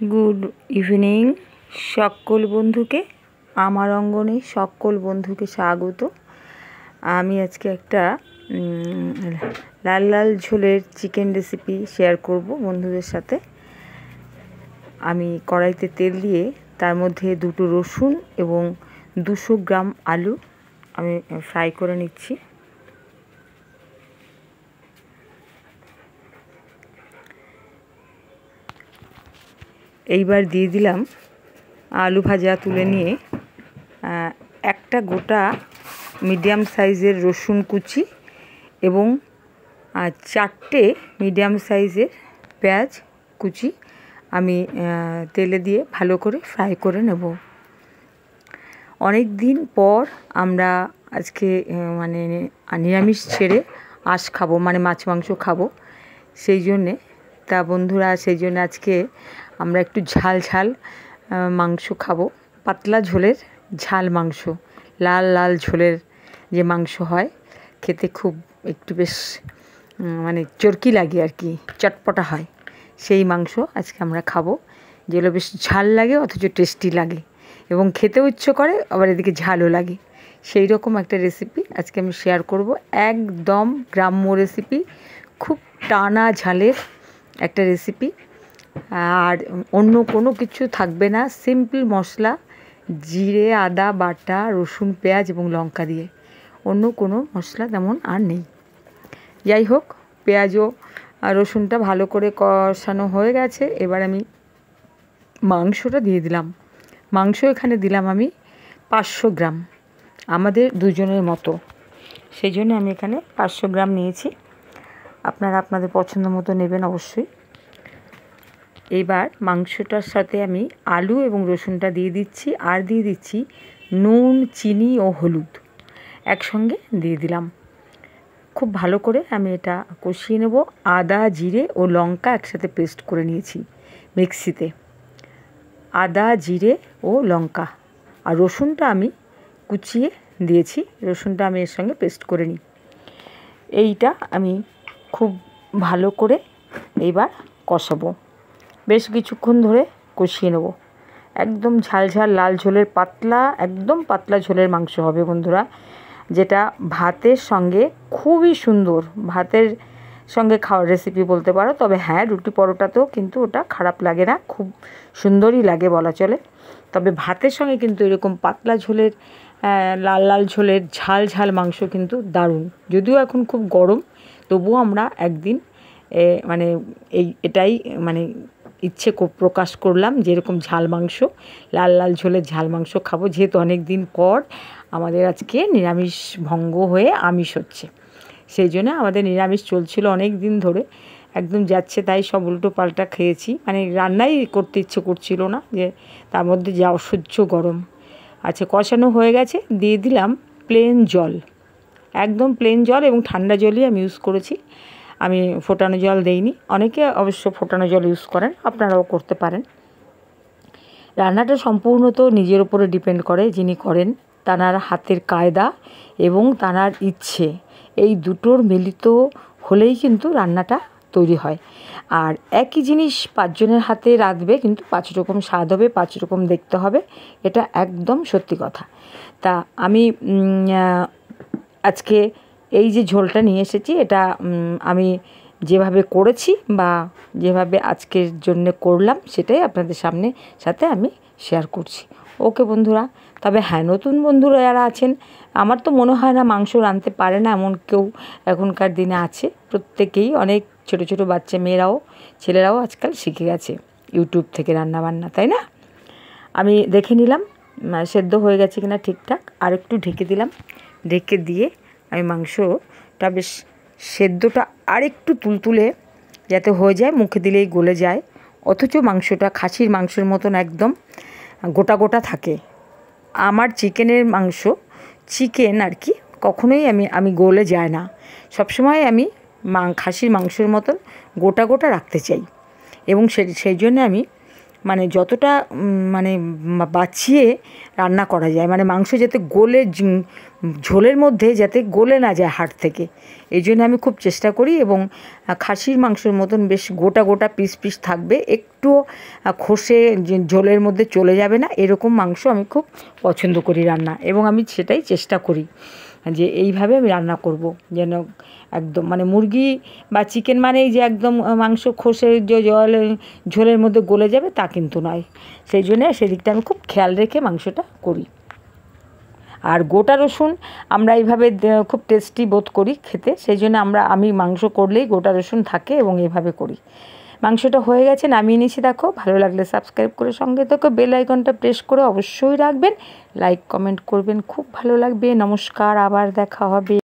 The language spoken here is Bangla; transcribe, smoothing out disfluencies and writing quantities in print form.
গুড ইভিনিং সকল বন্ধুকে, আমার অঙ্গনে সকল বন্ধুকে স্বাগত। আমি আজকে একটা লাল লাল ঝোলের চিকেন রেসিপি শেয়ার করব বন্ধুদের সাথে। আমি কড়াইতে তেল দিয়ে তার মধ্যে 2টো রসুন এবং 200 গ্রাম আলু আমি ফ্রাই করে নিচ্ছি। এইবার দিয়ে দিলাম আলু ভাজা তুলে নিয়ে একটা গোটা মিডিয়াম সাইজের রসুন কুচি এবং 4টে মিডিয়াম সাইজের পেঁয়াজ কুচি আমি তেলে দিয়ে ভালো করে ফ্রাই করে নেব। অনেক দিন পর আমরা আজকে নিরামিষ ছেড়ে আঁশ খাবো, মাছ মাংস খাবো। সেই জন্যে সেই জন্য আজকে আমরা একটু ঝাল ঝাল মাংস খাবো। পাতলা ঝোলের ঝাল মাংস, লাল লাল ঝোলের যে মাংস হয়, খেতে খুব একটু বেশ চরকি লাগে আর কি, চটপটা হয়। সেই মাংস আজকে আমরা খাবো, যেগুলো বেশ ঝাল লাগে অথচ টেস্টি লাগে এবং খেতেও ইচ্ছে করে, আবার এদিকে ঝালও লাগে। সেই রকম একটা রেসিপি আজকে আমি শেয়ার করব। একদম গ্রাম্য রেসিপি, খুব টানা ঝালের একটা রেসিপি। আর অন্য কোনো কিছু থাকবে না, সিম্পল মশলা, জিরে আদা বাটা, রসুন পেঁয়াজ এবং লঙ্কা দিয়ে, অন্য কোনো মশলা তেমন আর নেই। যাই হোক, পেঁয়াজও রসুনটা ভালো করে কষানো হয়ে গেছে। এবার আমি মাংসটা দিয়ে দিলাম। মাংস এখানে দিলাম আমি 500 গ্রাম, আমাদের দুজনের মতো। সেই জন্য আমি এখানে 500 গ্রাম নিয়েছি। আপনারা আপনাদের পছন্দ মতো নেবেন অবশ্যই। এবার মাংসটার সাথে আমি আলু এবং রসুনটা দিয়ে দিচ্ছি, আর দিয়ে দিচ্ছি নুন, চিনি ও হলুদ একসঙ্গে দিয়ে দিলাম। খুব ভালো করে আমি এটা কষিয়ে নেব। আদা, জিরে ও লঙ্কা একসাথে পেস্ট করে নিয়েছি মিক্সিতে। আদা, জিরে ও লঙ্কা আর রসুনটা আমি কুচিয়ে দিয়েছি, রসুনটা আমি এর সঙ্গে পেস্ট করে নিই। এইটা আমি খুব ভালো করে এইবার কষাবো, বেশ কিছুক্ষণ ধরে কষিয়ে নেব। একদম ঝাল ঝাল লাল ঝোলের একদম পাতলা ঝোলের মাংস হবে বন্ধুরা, যেটা ভাতের সঙ্গে খুবই সুন্দর, ভাতের সঙ্গে খাওয়ার রেসিপি বলতে পারো। তবে হ্যাঁ, রুটি পরোটাতেও কিন্তু ওটা খারাপ লাগে না, খুব সুন্দরই লাগে বলা চলে। তবে ভাতের সঙ্গে কিন্তু এরকম পাতলা ঝোলের লাল লাল ঝোলের ঝাল ঝাল মাংস কিন্তু দারুণ। যদিও এখন খুব গরম, তবুও আমরা একদিন এটাই ইচ্ছে প্রকাশ করলাম যে এরকম ঝাল মাংস, লাল লাল ঝোলের ঝাল মাংস খাবো। যেহেতু অনেক দিন পর আমাদের আজকে নিরামিষ ভঙ্গ হয়ে আমিষ হচ্ছে, সেই জন্য আমাদের নিরামিষ চলছিল অনেক দিন ধরে। একদম যাচ্ছে তাই সব উল্টো পাল্টা খেয়েছি, রান্নাই করতে ইচ্ছে করছিল না, যে তার মধ্যে যা অসহ্য গরম। আচ্ছা, কষানো হয়ে গেছে, দিয়ে দিলাম প্লেন জল, একদম প্লেন জল, এবং ঠান্ডা জলই আমি ইউজ করেছি। আমি ফোটানো জল দেইনি। অনেকে অবশ্য ফোটানো জল ইউজ করেন, আপনারাও করতে পারেন। রান্নাটা সম্পূর্ণ তো নিজের উপরে ডিপেন্ড করে, যিনি করেন তার হাতের কায়দা এবং তার ইচ্ছে, এই দুটোর মিলিত হলেই কিন্তু রান্নাটা তৈরি হয়। আর একই জিনিস 5 জনের হাতে রাঁধবে কিন্তু 5 রকম স্বাদ হবে, 5 রকম দেখতে হবে, এটা একদম সত্যি কথা। তা আমি আজকে এই যে ঝোলটা নিয়ে এসেছি, এটা আমি যেভাবে করেছি বা যেভাবে আজকের জন্য করলাম, সেটাই আপনাদের সাথে আমি শেয়ার করছি। ওকে বন্ধুরা, তবে হ্যাঁ, নতুন বন্ধুরা যারা আছেন, আমার তো মনে হয় না মাংস রাঁধতে পারে না এমন কেউ এখনকার দিনে আছে। প্রত্যেকেই, অনেক ছোট ছোট বাচ্চা মেয়েরাও ছেলেরাও আজকাল শিখে গেছে ইউটিউব থেকে রান্নাবান্না, তাই না? আমি দেখে নিলাম সেদ্ধ হয়ে গেছে কিনা ঠিকঠাক, আর একটু ঢেকে দিলাম। ঢেকে দিয়ে আমি মাংসটা বেশ সেদ্ধটা আর একটু তুলতুলে যাতে হয়ে যায়, মুখে দিলেই গলে যায়, অথচ মাংসটা খাসির মাংসের মতন একদম গোটা গোটা থাকে। আমার চিকেন আর কি কখনোই আমি গলে যায় না, সবসময় আমি খাসির মাংসের মতন গোটা গোটা রাখতে চাই, এবং সেই জন্য আমি মানে যতটা মানে বাছিয়ে রান্না করা যায়, মানে মাংস যাতে গলে ঝোলের মধ্যে যাতে গলে না যায় হাড় থেকে, এই জন্য আমি খুব চেষ্টা করি। এবং খাসির মাংসের মতন বেশ গোটা গোটা পিস পিস থাকবে, একটুও খসে ঝোলের মধ্যে চলে যাবে না, এরকম মাংস আমি খুব পছন্দ করি রান্না। এবং আমি সেটাই চেষ্টা করি যে এইভাবে আমি রান্না করব, যেন একদম মানে মুরগি বা চিকেন মানেই যে একদম মাংস খসে জল ঝোলের মধ্যে গলে যাবে তা কিন্তু নয়। সেই জন্যে সেদিকটা আমি খুব খেয়াল রেখে মাংসটা করি। আর গোটা রসুন আমরা এইভাবে খুব টেস্টি বোধ করি খেতে, সেই জন্য আমি মাংস করলেই গোটা রসুন থাকে এবং এইভাবে করি। মাংসটা হয়ে গেছে, নামিয়ে নিয়েছি। দেখো, ভালো লাগলে সাবস্ক্রাইব করে সঙ্গে থেকো, বেল আইকনটা প্রেস করে অবশ্যই রাখবেন, লাইক কমেন্ট করবেন, খুব ভালো লাগবে। নমস্কার, আবার দেখা হবে।